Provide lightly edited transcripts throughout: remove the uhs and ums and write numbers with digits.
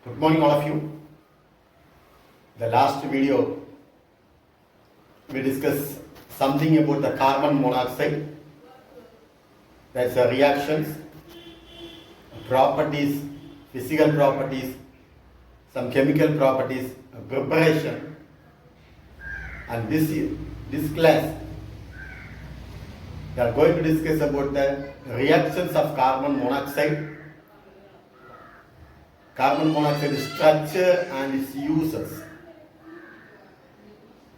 Good morning, all of you. The last video we discussed something about the carbon monoxide. That's the reactions, properties, physical properties, some chemical properties, preparation. And this class we are going to discuss about the reactions of carbon monoxide structure and its uses.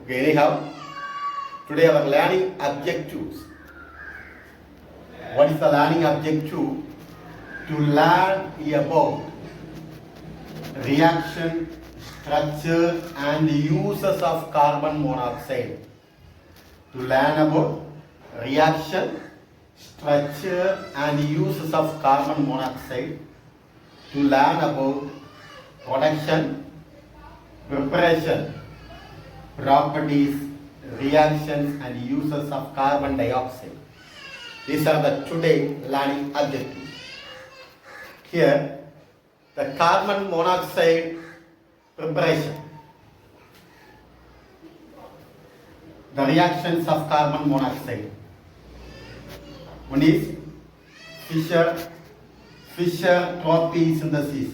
Okay, anyhow, today our learning objectives. What is the learning objective? To learn about reaction, structure and uses of carbon monoxide. To learn about reaction, structure and uses of carbon monoxide. To learn about production, preparation, properties, reactions and uses of carbon dioxide. These are the today learning objectives. Here, the carbon monoxide preparation. The reactions of carbon monoxide. One is Fischer-Tropsch synthesis.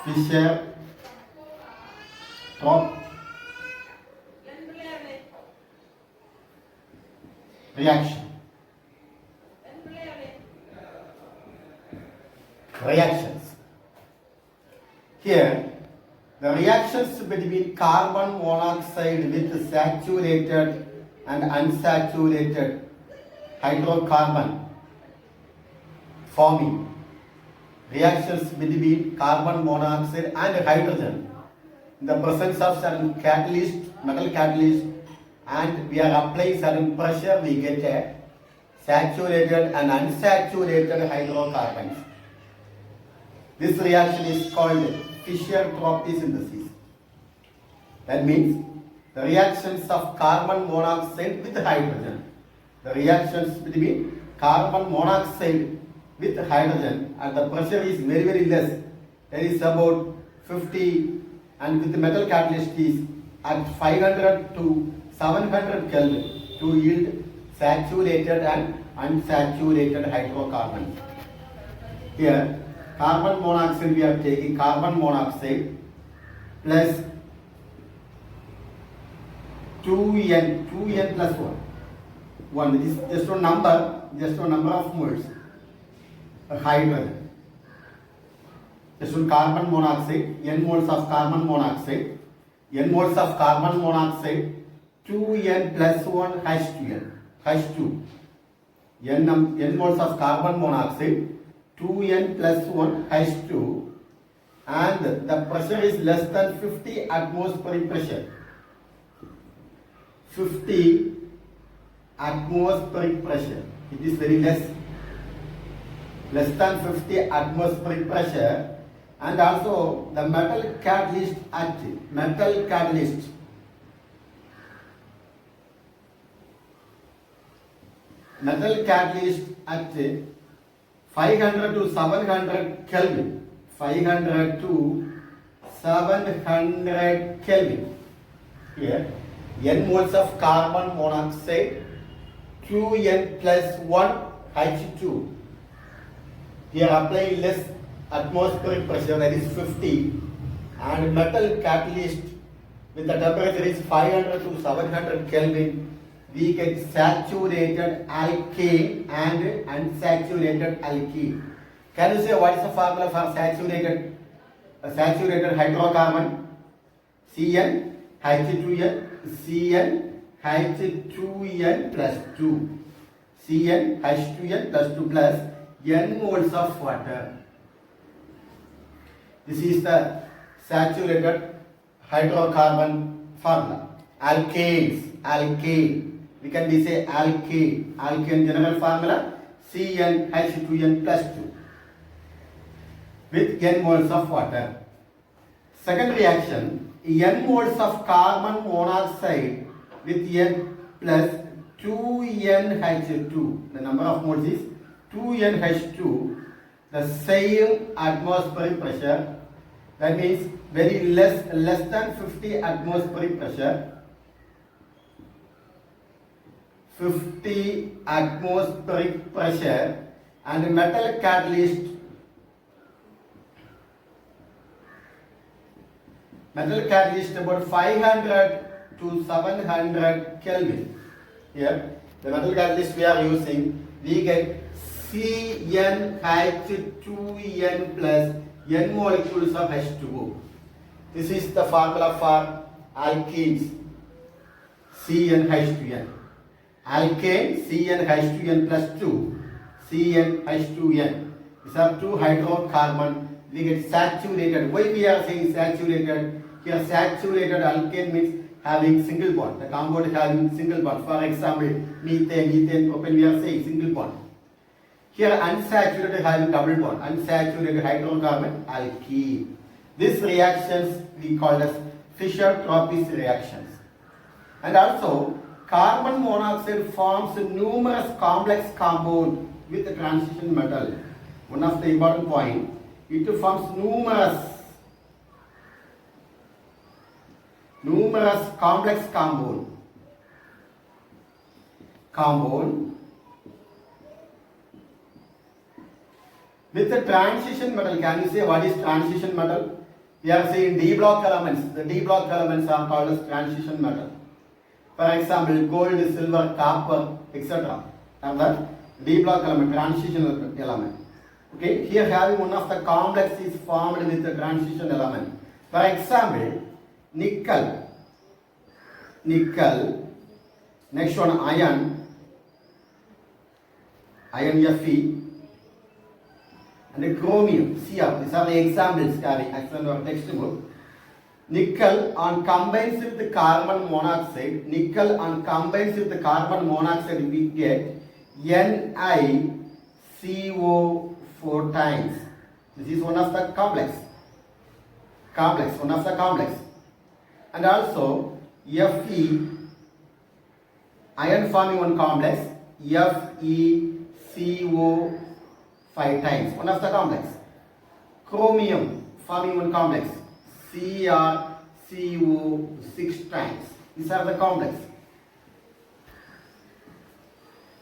Fischer-Tropsch reactions. Here, the reactions between carbon monoxide with saturated and unsaturated hydrocarbon forming. Reactions between carbon monoxide and hydrogen in the presence of certain catalyst, metal catalyst, and we are applying certain pressure, we get a saturated and unsaturated hydrocarbons. This reaction is called Fischer-Tropsch synthesis. That means the reactions of carbon monoxide with hydrogen. The reactions between carbon monoxide with hydrogen and the pressure is very less. That is about 50, and with the metal catalyst is at 500 to 700 Kelvin to yield saturated and unsaturated hydrocarbons. Here, carbon monoxide, we are taking carbon monoxide plus 2n plus 1. This is just a number of moles. Hydrogen. Just on carbon monoxide, n moles of carbon monoxide, 2n plus 1 H2n, n moles of carbon monoxide, 2n plus 1 H2, and the pressure is less than 50 atmospheric pressure. 50 atmospheric pressure. It is very less than 50 atmospheric pressure, and also the metal catalyst at 500 to 700 Kelvin. 500 to 700 Kelvin. Here, n moles of carbon monoxide, 2n plus 1 H2. We are applying less atmospheric pressure, that is 50, and metal catalyst with the temperature is 500 to 700 Kelvin. We get saturated alkane and unsaturated alkene. Can you say what is the formula for saturated hydrocarbon? Cn H2n plus 2. Cn H2n plus 2 plus n moles of water. This is the saturated hydrocarbon formula. Alkane. We can be say alkane. Alkane general formula Cn H2n plus 2 with n moles of water. Second reaction, n moles of carbon monoxide with n plus 2NH2. The number of moles is 2NH2 the same atmospheric pressure. That means very less than 50 atmospheric pressure. 50 atmospheric pressure and metal catalyst about 500 to 700 Kelvin. Here the metal catalyst we are using, we get CnH2n plus n molecules of H2O. This is the formula for alkenes, CnH2n. Alkane CnH2n plus 2, CnH2n. These are two hydrocarbon. We get saturated. Why we are saying saturated? Here saturated alkane means having single bond. The compound having single bond. For example, methane, propane, we are saying single bond. Here unsaturated having double bond. Unsaturated hydrocarbon alkene. These reactions we call as Fischer-Tropsch reactions. And also carbon monoxide forms numerous complex compounds with a transition metal. One of the important point, it forms numerous complex compound with the transition metal. Can you say what is transition metal? We are saying D block elements. The D block elements are called as transition metal. For example, gold, silver, copper, etc. And that D block element, transition element. Okay, here having one of the complex is formed with the transition element. For example, nickel. Next one, iron Fe, and chromium, Cr. These are the examples carrying excellent or textbook. Nickel and combines with the carbon monoxide. We get NiCO 4 times. This is one of the complex. And also Fe, iron forming one complex, FeCO 5 times, one of the complex. Chromium forming one complex, CrCO 6 times. These are the complex.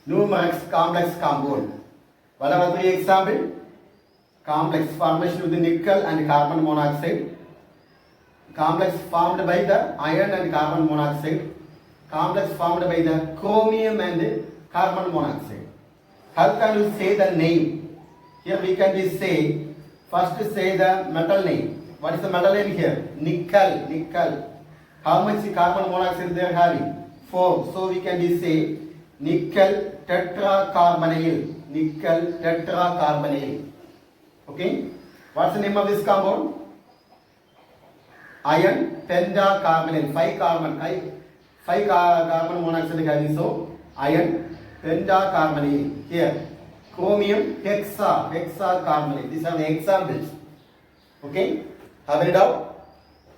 Numerous complex compound. What are the 3 examples? Complex formation with the nickel and carbon monoxide. Complex formed by the iron and carbon monoxide. Complex formed by the chromium and carbon monoxide. How can you say the name? Here we can say, first say the metal name. What is the metal name here? Nickel. How much carbon monoxide they are having? 4. So we can say nickel tetracarbonyl. Okay. What's the name of this compound? Iron pentacarbonyl. 5 carbon monoxide having, so iron pentacarbonyl. Here chromium hexacarbonyl. These are the examples. Okay. Have any doubt?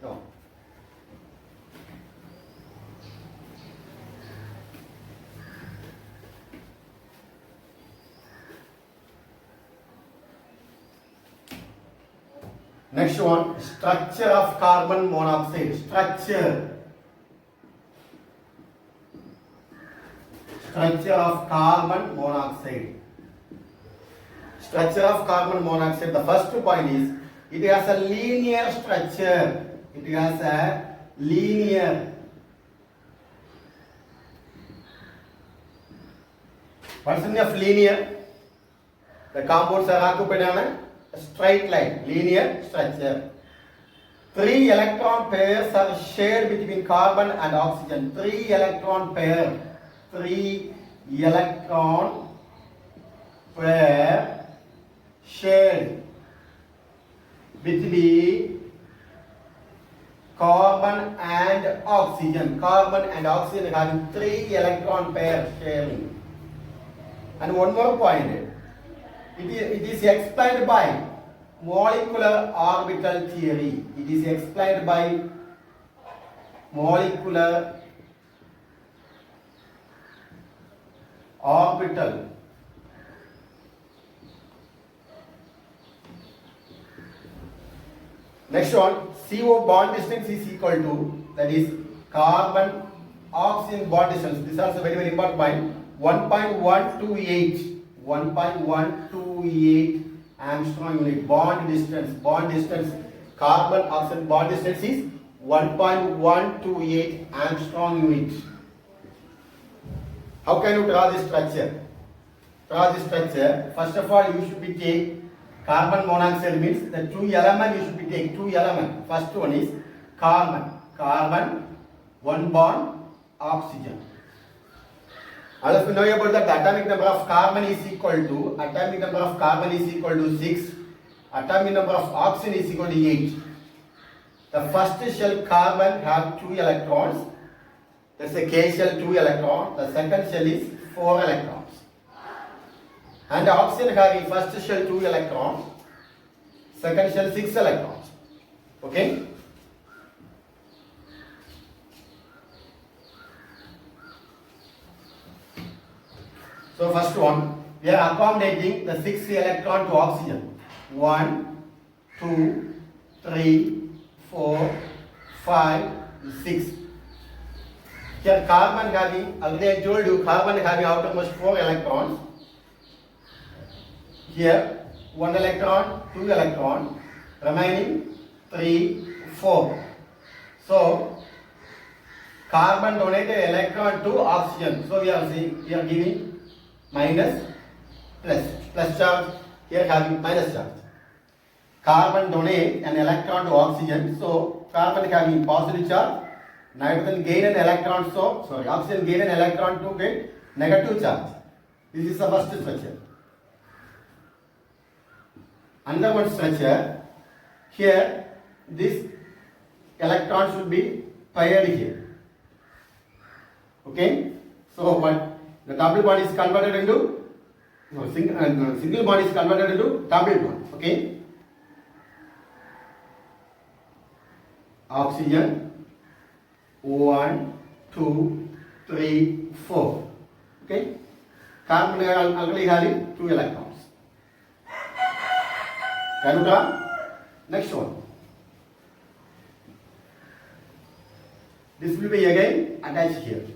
No. Next one, structure of carbon monoxide. Structure of carbon monoxide. Structure of carbon monoxide. The first point is it has a linear structure. What's the meaning of linear? The compounds are occupied on a straight line, linear structure. 3 electron pairs are shared between carbon and oxygen. 3 electron pair shared between carbon and oxygen. Carbon and oxygen having 3 electron pair sharing. And one more point. It is explained by molecular orbital theory. It is explained by molecular orbital Next one, CO bond distance is equal to, that is carbon oxygen bond distance. This is also very very important point. 1.128 Armstrong unit. Bond distance, carbon oxygen bond distance is 1.128 Armstrong unit. How can you draw this structure? First of all, you should be take carbon monoxide, means the two element you should be take two element. First one is carbon, one bond, oxygen. All of you know about that the atomic number of carbon is equal to 6. Atomic number of oxygen is equal to 8. The first shell carbon have 2 electrons. That's a K shell 2 electron. The second shell is 4 electrons. And the oxygen having first shell 2 electrons, second shell 6 electrons. Okay? So first one, we are accommodating the 6 electron to oxygen. 1, 2, 3, 4, 5, 6. Here carbon having, already I told you, carbon having outermost 4 electrons. Here 1 electron, 2 electron, remaining 3, 4. So carbon donated electron to oxygen. So we are giving minus plus charge. Here having minus charge. Carbon donate an electron to oxygen. So carbon having positive charge. Nitrogen gain an electron. Oxygen gain an electron to get negative charge. This is the first structure. Another one structure. Here this electron should be paired here. Okay. So what? The double bond is converted into single bond is converted into double bond. Okay. Oxygen 1, 2, 3, 4. Okay. Carbon already having 2 electrons. Can you draw? Next one. This will be again attached here.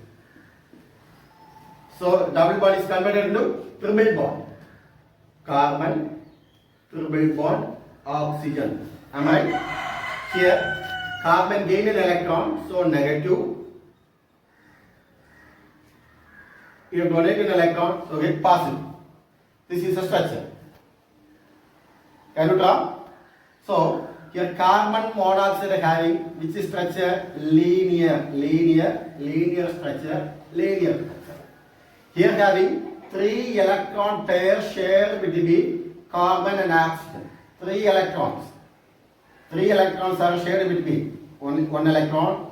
So double bond is converted into triple bond. Carbon, triple bond, oxygen. Am I right? Here carbon gain an electron, so negative. You donate an electron, so get positive. This is a structure. Can you draw? So here carbon monoxide having which is structure? Linear structure. Here having 3 electron pairs shared between carbon and oxygen. 3 electrons. 3 electrons are shared between one electron.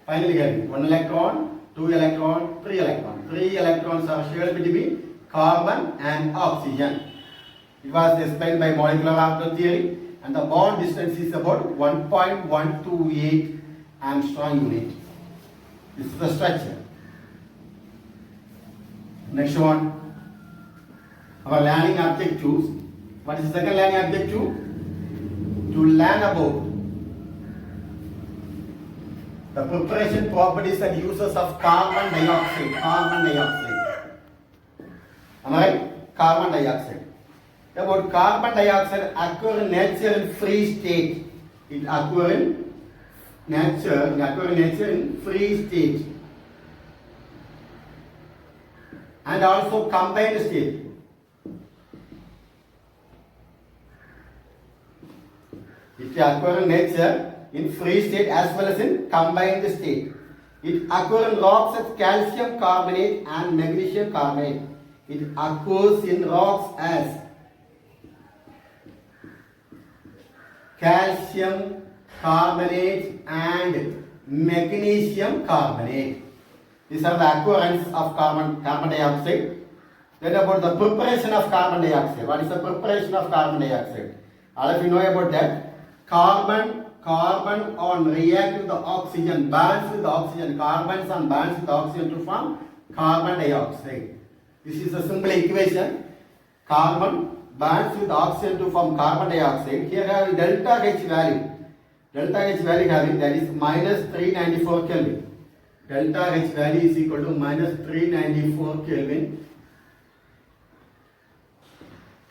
Finally having 1 electron, 2 electron, 3 electron. 3 electrons are shared between carbon and oxygen. It was explained by molecular orbital theory, and the bond distance is about 1.128 Armstrong unit. This is the structure. Next one, our learning objectives. What is the second learning objective? To learn about the preparation properties and uses of carbon dioxide. Am I right? Carbon dioxide. About carbon dioxide occur in nature in free state. It occur in nature in free state. And also combined state. It occurs in nature in free state as well as in combined state. It occurs in rocks as calcium carbonate and magnesium carbonate. It occurs in rocks as calcium carbonate and magnesium carbonate. These are the occurrence of carbon dioxide. Then about the preparation of carbon dioxide. What is the preparation of carbon dioxide? All of you know about that. Carbon on react with the oxygen, bonds with the oxygen. Carbons on bonds with the oxygen to form carbon dioxide. This is a simple equation. Carbon bonds with oxygen to form carbon dioxide. Here I have delta H value. delta H value having, that is minus 394 Kelvin. Delta H value is equal to minus 394 Kelvin,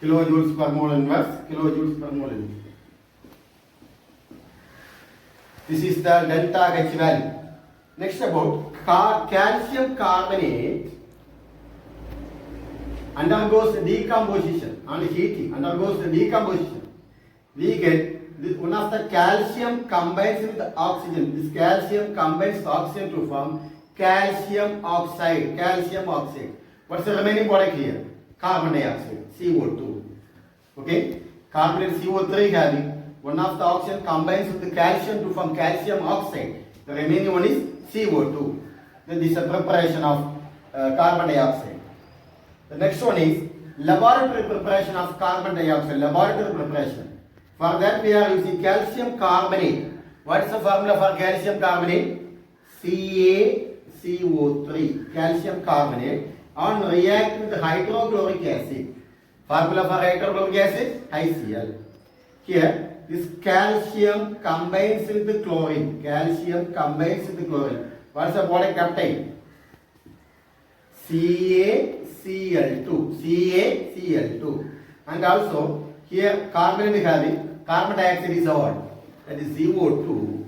kilojoules per mole inverse, kilojoules per mole inverse. This is the delta H value. Next, about calcium carbonate undergoes decomposition and heating, undergoes decomposition. We get this, one of the calcium combines with oxygen. This calcium combines oxygen to form calcium oxide. Calcium oxide. What's the remaining product here? Carbon dioxide, CO2. Okay? Carbonate CO3 having one of the oxygen combines with the calcium to form calcium oxide. The remaining one is CO2. Then this is a preparation of carbon dioxide. The next one is laboratory preparation of carbon dioxide. Laboratory preparation. For that we are using calcium carbonate. What is the formula for calcium carbonate? CaCO3. Calcium carbonate on react with hydrochloric acid. Formula for hydrochloric acid? HCl. Here this calcium combines with the chlorine. Calcium combines with the chlorine. What is the product obtained? CaCl2. CaCl2. And also here carbon is having carbon dioxide is what? That is CO2.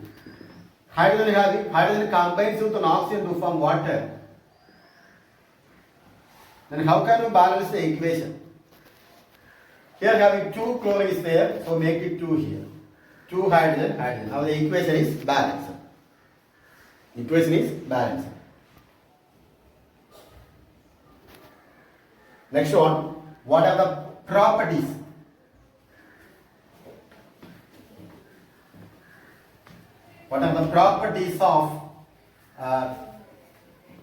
Hydrogen is having hydrogen combines with an oxygen to form water. Then how can we balance the equation? Here having 2 chlorine is there, so make it 2 here. 2 hydrogen, hydrogen. Now the equation is balanced. Equation is balanced. Next one, what are the properties? What are the properties of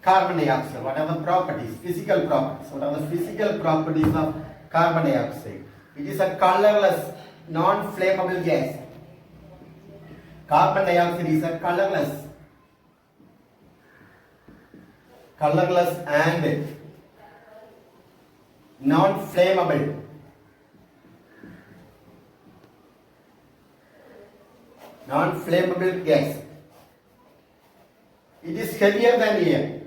carbon dioxide? What are the properties? Physical properties. What are the physical properties of carbon dioxide? It is a colorless, non-flammable gas. Carbon dioxide is a colorless and non-flammable. Non-flammable gas. It is heavier than air.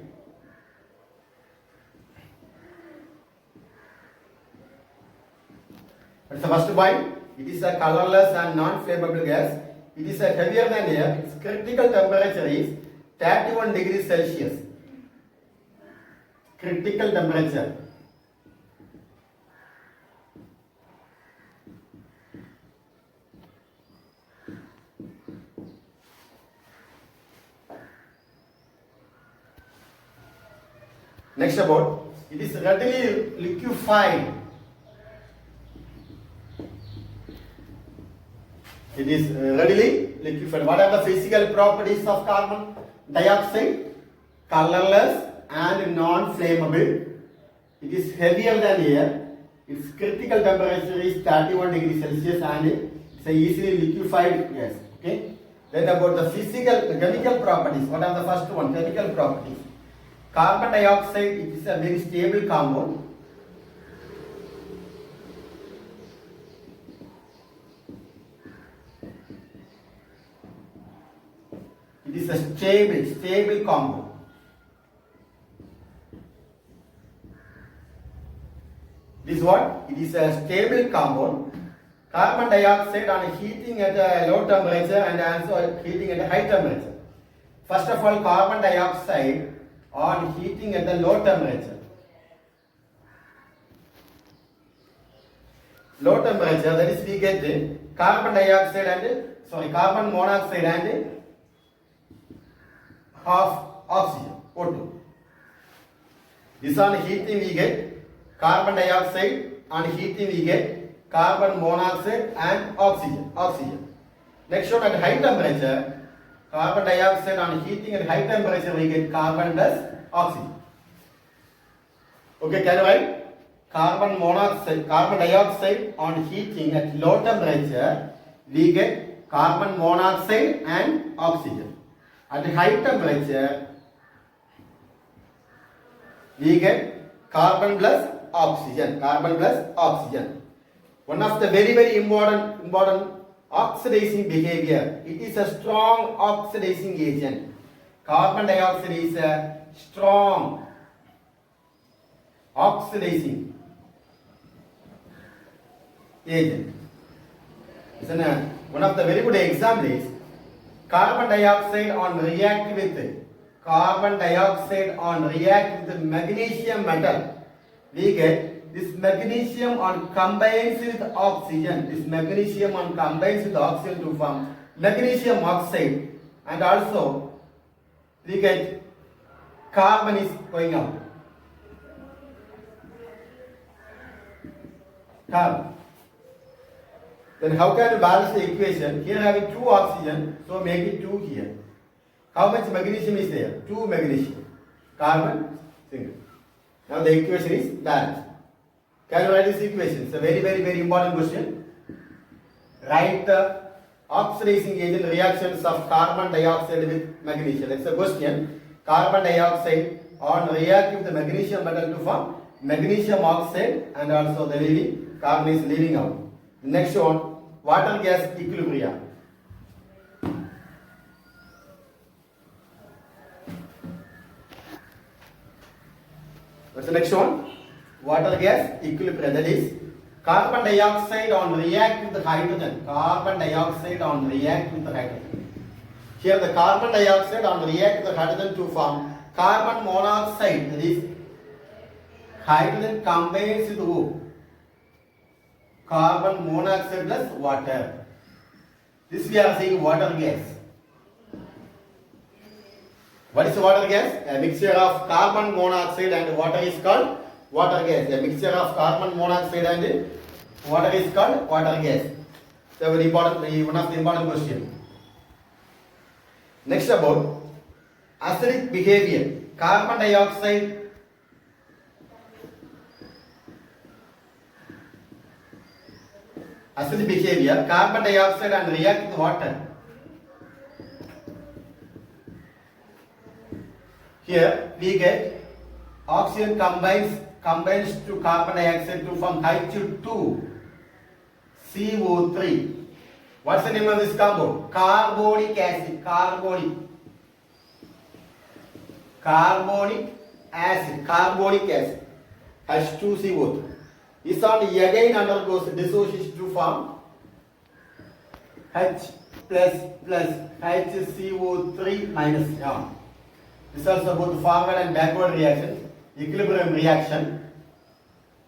That's the first point. It is a colorless and non-flammable gas. It is a heavier than air. Its critical temperature is 31 degrees Celsius. Critical temperature. Next about, it is readily liquefied. It is readily liquefied. What are the physical properties of carbon dioxide? Colorless and non-flammable. It is heavier than air. Its critical temperature is 31 degrees Celsius and it's a easily liquefied gas. Okay. Then about the chemical properties. What are the first one? Chemical properties. Carbon dioxide, it is a very stable compound. It is a stable compound. This is what? It is a stable compound. Carbon dioxide on heating at a low temperature and also heating at a high temperature. First of all, carbon dioxide on heating at the low temperature. Low temperature, that is we get carbon monoxide and half oxygen, O2. This on heating we get carbon dioxide, on heating we get carbon monoxide and oxygen. Next one, at high temperature, carbon dioxide on heating at high temperature we get carbon plus oxygen. Okay, can you write? Carbon dioxide on heating at low temperature we get carbon monoxide and oxygen. At high temperature we get carbon plus oxygen. One of the very important oxidizing behavior. It is a strong oxidizing agent. Carbon dioxide is a strong oxidizing agent. One of the very good example is carbon dioxide react with magnesium metal. We get this magnesium combines with oxygen. This magnesium combines with oxygen to form magnesium oxide, and also we get carbon is going out. Carbon. Then how can you balance the equation? Here having 2 oxygen, so make it 2 here. How much magnesium is there? 2 magnesium. Carbon, single. Now the equation is balanced. Can you write this equation? It's a very important question. Write the oxidizing agent reactions of carbon dioxide with magnesium. It's a question. Carbon dioxide react with the magnesium metal to form magnesium oxide, and also the carbon is leaving out. Next one, water gas equilibrium. What's the next one? Water gas equilibrium. That is carbon dioxide react with hydrogen. Carbon dioxide react with hydrogen. Here the carbon dioxide react with hydrogen to form carbon monoxide. That is hydrogen combines with who? Carbon monoxide plus water. This we are saying water gas. What is water gas? A mixture of carbon monoxide and water is called water gas. A mixture of carbon monoxide and water is called water gas. So very important, one of the important questions. Next about acidic behavior. Carbon dioxide acidic behavior. Carbon dioxide react with water. Here we get oxygen combines to carbon dioxide to form H2 CO3. What's the name of this compound? Carbonic acid. Carbonic acid. H2CO3. This one again undergoes dissociation to form H plus HCO3 minus. This is also both forward and backward reaction, equilibrium reaction,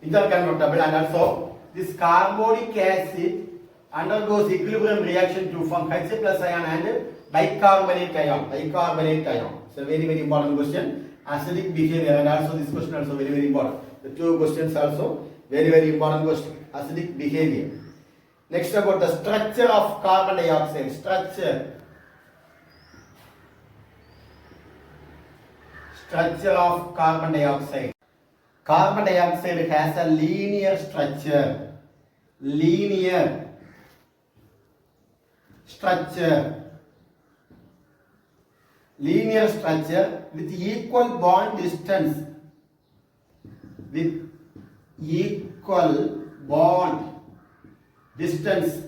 interconvertible, and also this carbonic acid undergoes equilibrium reaction to form H plus ion and bicarbonate ion. It's a very important question. Acidic behavior, and also this question also very important. The 2 questions also very important question. Acidic behavior. Next about the structure of carbon dioxide. Structure of carbon dioxide. Carbon dioxide has a linear structure. Linear structure with equal bond distance. With equal bond distance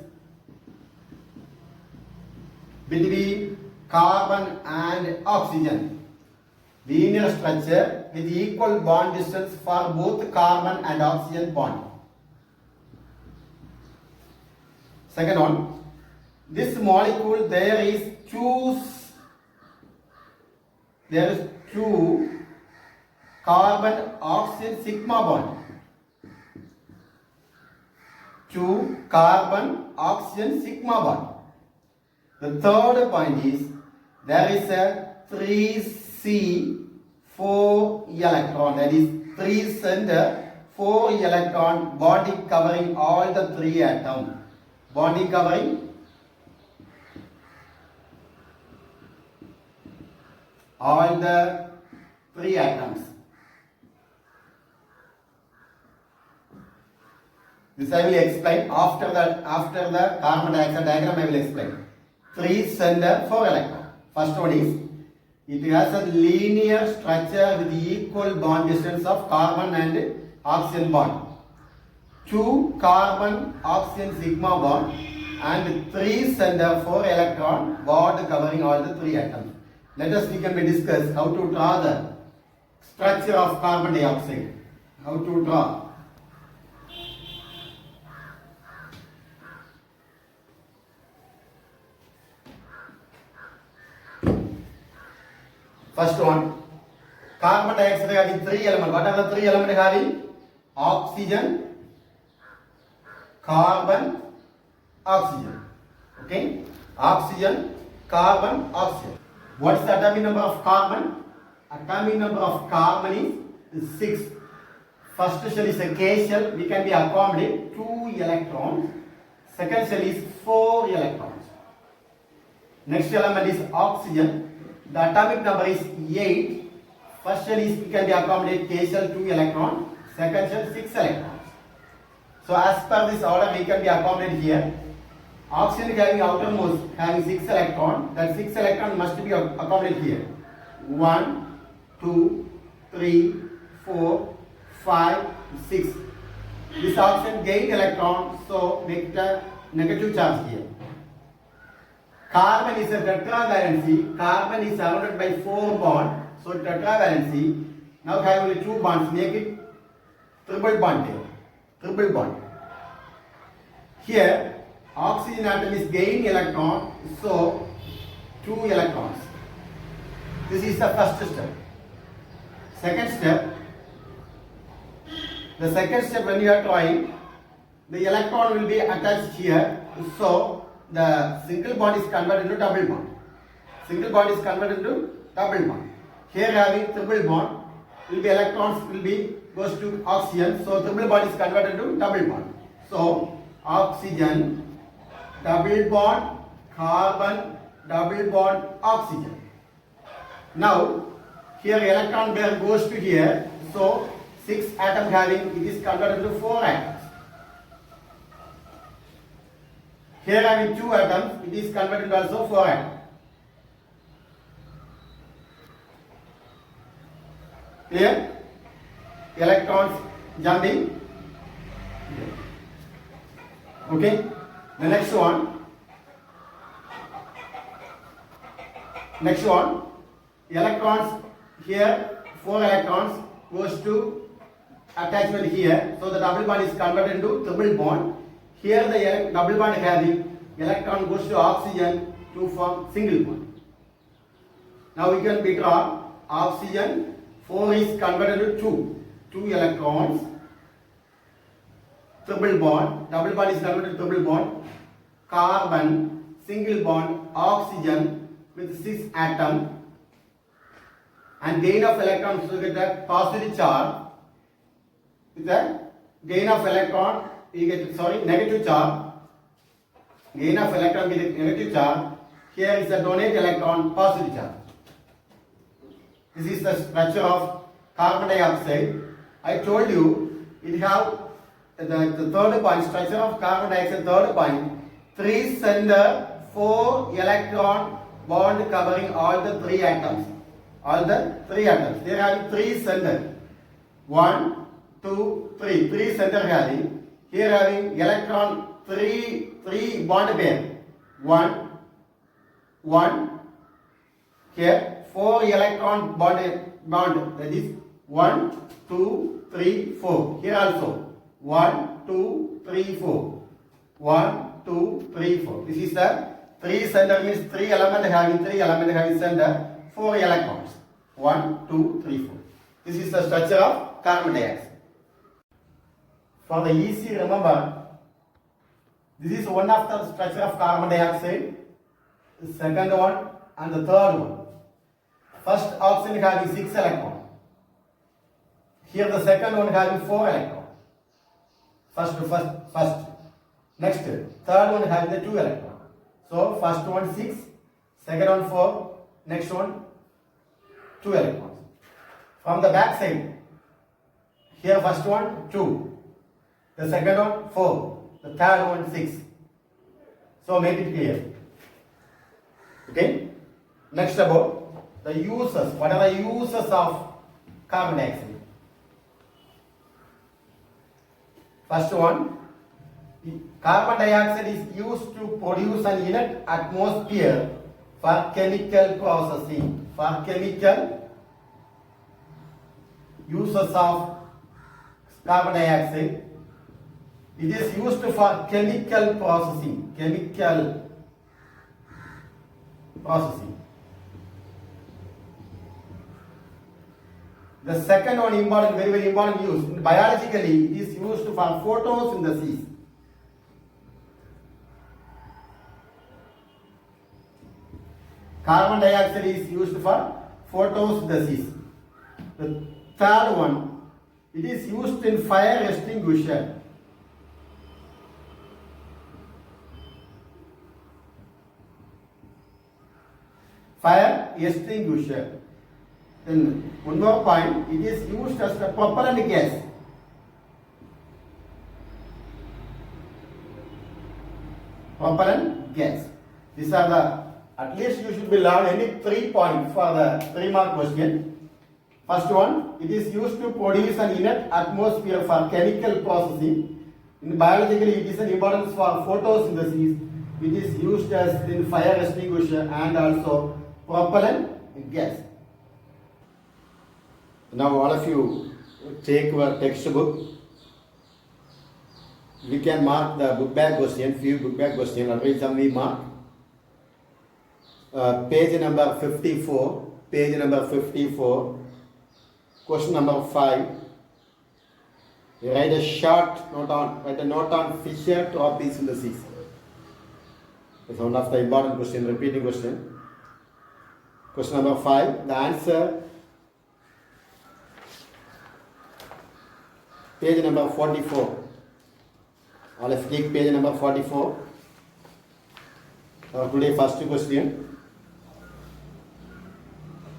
between carbon and oxygen. Linear structure with equal bond distance for both carbon and oxygen bond. Second one, this molecule there is two carbon oxygen sigma bond. 2 carbon oxygen sigma bond. The third point is there is a 3C4 electron, that is 3 center 4 electron bonding covering all the 3 atoms. Bonding covering all the 3 atoms. This I will explain after the carbon dioxide diagram. I will explain. 3 center 4 electron. First one is it has a linear structure with equal bond distance of carbon and oxygen bond. 2 carbon oxygen sigma bond and 3 center, 4 electron bond covering all the 3 atoms. Let us discuss how to draw the structure of carbon dioxide. How to draw. First one, carbon dioxide having 3 elements. What are the 3 elements having? Oxygen, carbon, oxygen. Okay? Oxygen, carbon, oxygen. What is the atomic number of carbon? Atomic number of carbon is 6. First shell is a K shell. We can be accommodate 2 electrons. Second shell is 4 electrons. Next element is oxygen. The atomic number is 8. First shell is we can be accommodate K shell 2 electrons. Second shell 6 electrons. So as per this order we can be accommodated here. Oxygen having outermost having 6 electrons. That 6 electrons must be accommodated here. 1, 2, 3, 4, 5, 6. This oxygen gain electron, so make the negative charge here. Carbon is a tetravalency. Carbon is surrounded by 4 bonds. So tetravalency. Now have only 2 bonds. Make it triple bond here. Triple bond. Here, oxygen atom is gaining electron. So 2 electrons. This is the first step. Second step. The second step when you are drawing, the electron will be attached here. So the single bond is converted into double bond. Single bond is converted into double bond. Here having triple bond, will be electrons will be goes to oxygen. So triple bond is converted to double bond. So oxygen, double bond, carbon, double bond, oxygen. Now here electron pair goes to here. So 6 atom having it is converted to 4 atoms. Here having 2 atoms, it is converted to also 4 atoms. Clear? Electrons jumping. Okay. The next one. Next one. Electrons here 4 electrons goes to attachment here. So the double bond is converted into triple bond. Here the double bond having electron goes to oxygen to form single bond. Now we can draw oxygen 4 is converted to 2 electrons. Triple bond, double bond is converted to triple bond. Carbon, single bond, oxygen with 6 atoms. And gain of electrons to get a positive charge. With the gain of electron, you get negative charge. Gain of electron with a negative charge. Here is the donate electron, positive charge. This is the structure of carbon dioxide. I told you it have the third point, structure of carbon dioxide, third point, 3 center, 4 electron bond covering all the 3 atoms. All the 3 atoms. They have 3 center. 1, 2, 3. 3 center having. Here having electron 3 bond pair. 1, 1. Here 4 electron bond. That is 1, 2, 3, 4. Here also 1, 2, 3, 4. 1, 2, 3, 4. This is the 3 center means 3 element having center. 4 electrons. 1, 2, 3, 4. This is the structure of carbon dioxide. For the easy remember, this is one of the structure of carbon dioxide. The second one and the third one. First oxygen having 6 electrons. Here the second one having 4 electrons. First. Next, third one having the 2 electrons. So first one 6, second one 4, next one 2 electrons. From the back side, here first one 2, the second one 4, the third one 6. So make it clear. Okay. Next about the uses. What are the uses of carbon dioxide? First one, Carbon dioxide is used to produce an inert atmosphere for chemical processing. For chemical uses of carbon dioxide, it is used for chemical processing. Chemical processing. The second one important, very, very important use. Biologically, it is used for photosynthesis. Carbon dioxide is used for photosynthesis. The third one, it is used in fire extinguisher. Fire extinguisher. Then one more point, it is used as a propellant gas. Propellant gas. These are the, at least you should be learn any 3 points for the 3-mark question. First one, it is used to produce an inert atmosphere for chemical processing. In biologically, it is an importance for photosynthesis. It is used as in fire extinguisher and also propellant gas. Now all of you take your textbook. We can mark the book bag question, few book bag question, already some we mark. Page number 54, page number 54, question number 5. You write a short note on, write a note on Fischer-Tropsch synthesis. It's one of the important question, repeating question. Question number 5, the answer. Page number 44. All of you take page number 44. Today first question.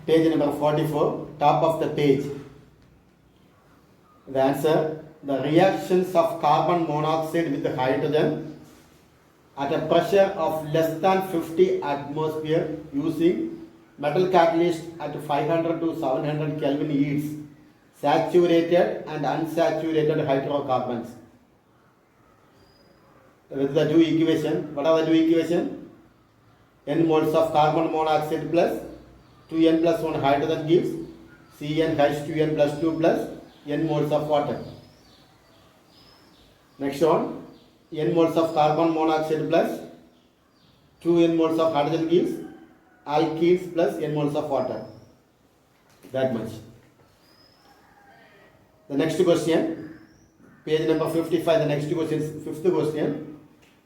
Page number 44, top of the page. The answer, the reactions of carbon monoxide with hydrogen at a pressure of less than 50 atmosphere using metal catalyst at 500 to 700 Kelvin yields saturated and unsaturated hydrocarbons. With the two equation, what are the two equation? N moles of carbon monoxide plus 2n plus 1 hydrogen gives CnH2n plus 2 plus n moles of water. Next one, n moles of carbon monoxide plus 2n moles of hydrogen gives alkenes plus n moles of water. That much. The next question, page number 55, the next question is fifth question.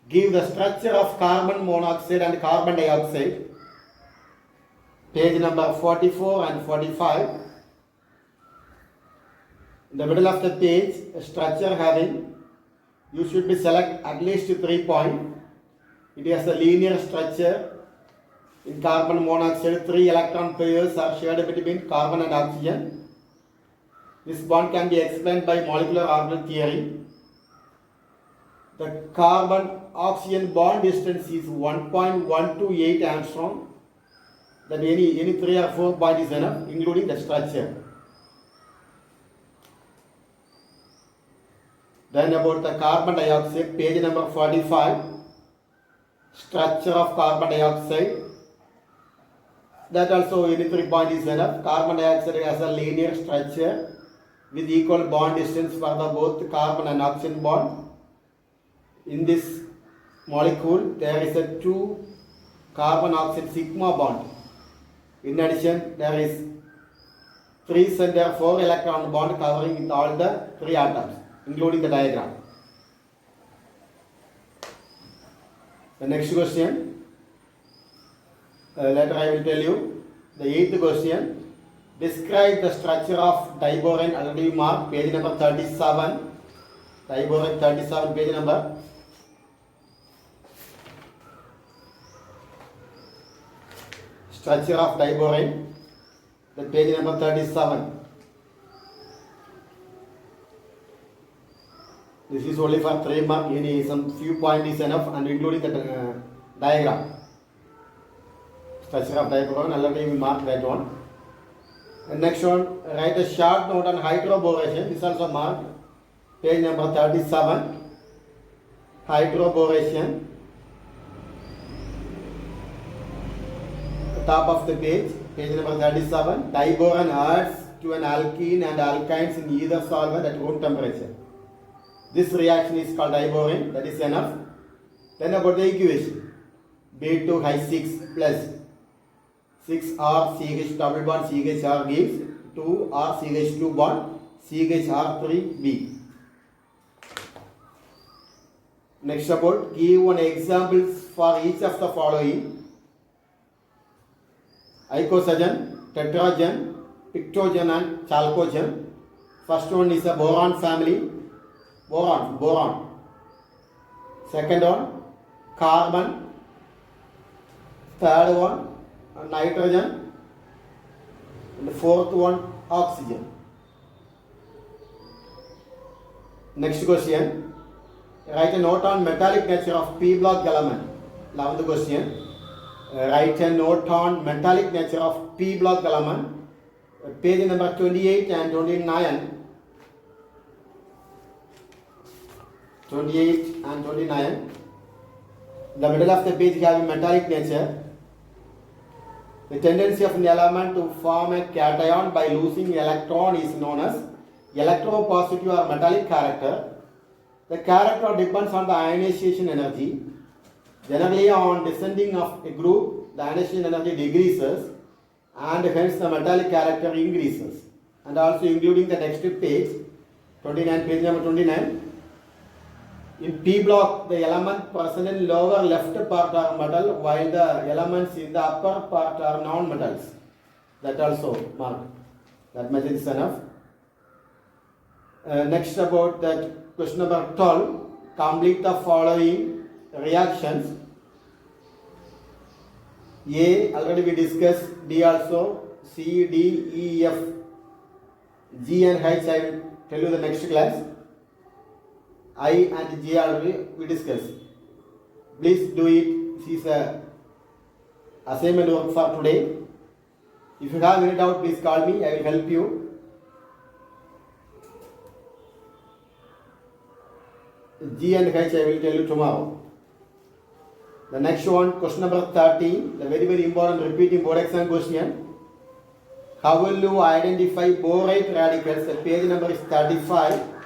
Give the structure of carbon monoxide and carbon dioxide. Page number 44 and 45. In the middle of the page, a structure having, you should be select at least 3 points. It has a linear structure. In carbon monoxide, 3 electron pairs are shared between carbon and oxygen. This bond can be explained by molecular orbital theory. The carbon-oxygen bond distance is 1.128 angstrom. That any 3 or 4 point is enough, including the structure. Then about the carbon dioxide, page number 45. Structure of carbon dioxide. That also any 3 point is enough. Carbon dioxide has a linear structure with equal bond distance for the both carbon and oxygen bond. In this molecule, there is a 2 carbon-oxygen sigma bond. In addition, there is 3 center 4 electron bond covering with all the 3 atoms, including the diagram. The next question, later I will tell you. The 8th question. Describe the structure of diborane, already marked, page number 37. Diborane 37, page number. Structure of diborane, the page number 37. This is only for 3 mark, some few points is enough and including the diagram. Structure of diborane, already we marked that one. And next one, write a short note on hydroboration. This also marked, page number 37. hydroboration. Top of the page, page number 37. Diboron adds to an alkene and alkynes in either solvent at room temperature. This reaction is called diboron. That is enough. Then about the equation. B2H6 plus 6R CH double bond CHR gives 2R CH2 bond CHR3B. Next about give one examples for each of the following. Icosagen, tetragen, pictogen and chalcogen. First one is a boron family. Boron. Second one, carbon. Third one, nitrogen. And the fourth one, oxygen. Next question. Write a note on metallic nature of P block element. 11th question. Write a note on metallic nature of P block element. Page number 28 and 29. 28 and 29. The middle of the page having metallic nature. The tendency of an element to form a cation by losing electron is known as electropositive or metallic character. The character depends on the ionization energy. Generally, on descending of a group, the ionization energy decreases and hence the metallic character increases. And also including the next page, 29, page number 29. In P block, the element present in lower left part are metal, while the elements in the upper part are non-metals. That also mark. That much is enough. Next about that question number 12. Complete the following reactions. A already we discussed, D also, C, D, E, F, G and H I will tell you the next class. I and J already we discussed. Please do it. This is a assignment work for today. If you have any doubt, please call me. I will help you. G and H I will tell you tomorrow. The next one, question number 13, the very important repeating board exam question. How will you identify borate radicals? The page number is 35.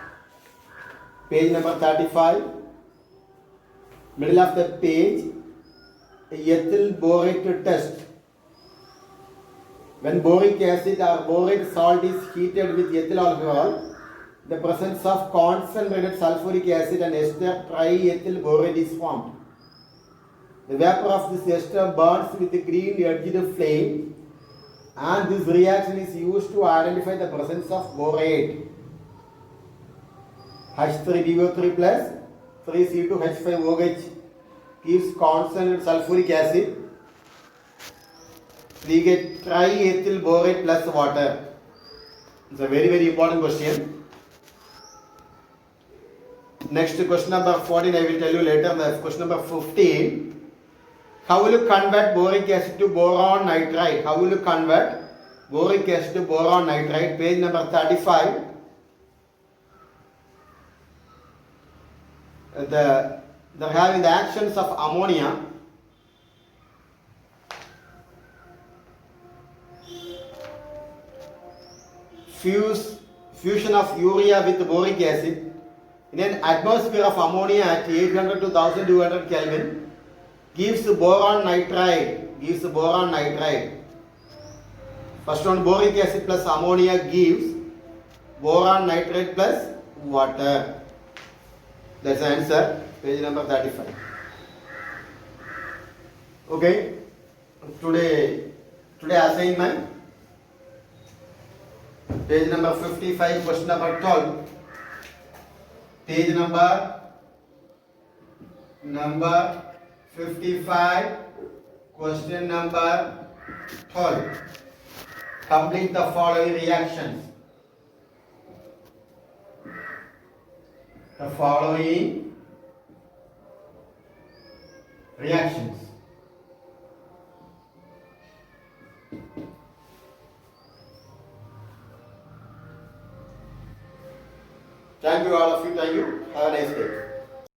Page number 35. Middle of the page, ethyl borate test. When boric acid or borate salt is heated with ethyl alcohol, the presence of concentrated sulfuric acid and ester triethyl borate is formed. The vapor of this ester burns with a green edged flame, and this reaction is used to identify the presence of borate. H3BO3 plus 3C2H5OH gives concentrated sulfuric acid. We get triethyl borate plus water. It's a very important question. Next question number 14 I will tell you later. The question number 15. How will you convert boric acid to boron nitride? How will you convert boric acid to boron nitride? Page number 35. They're having the actions of ammonia. Fusion of urea with boric acid in an atmosphere of ammonia at 800 to 1200 Kelvin gives boron nitride. First one, boric acid plus ammonia gives boron nitride plus water. That's the answer. Page number 35. Okay. Today assignment. Page number 55, question number 12. Page number 55, question number 12. Complete the following reactions. The following reactions. Thank you all of you. Thank you. Have a nice day.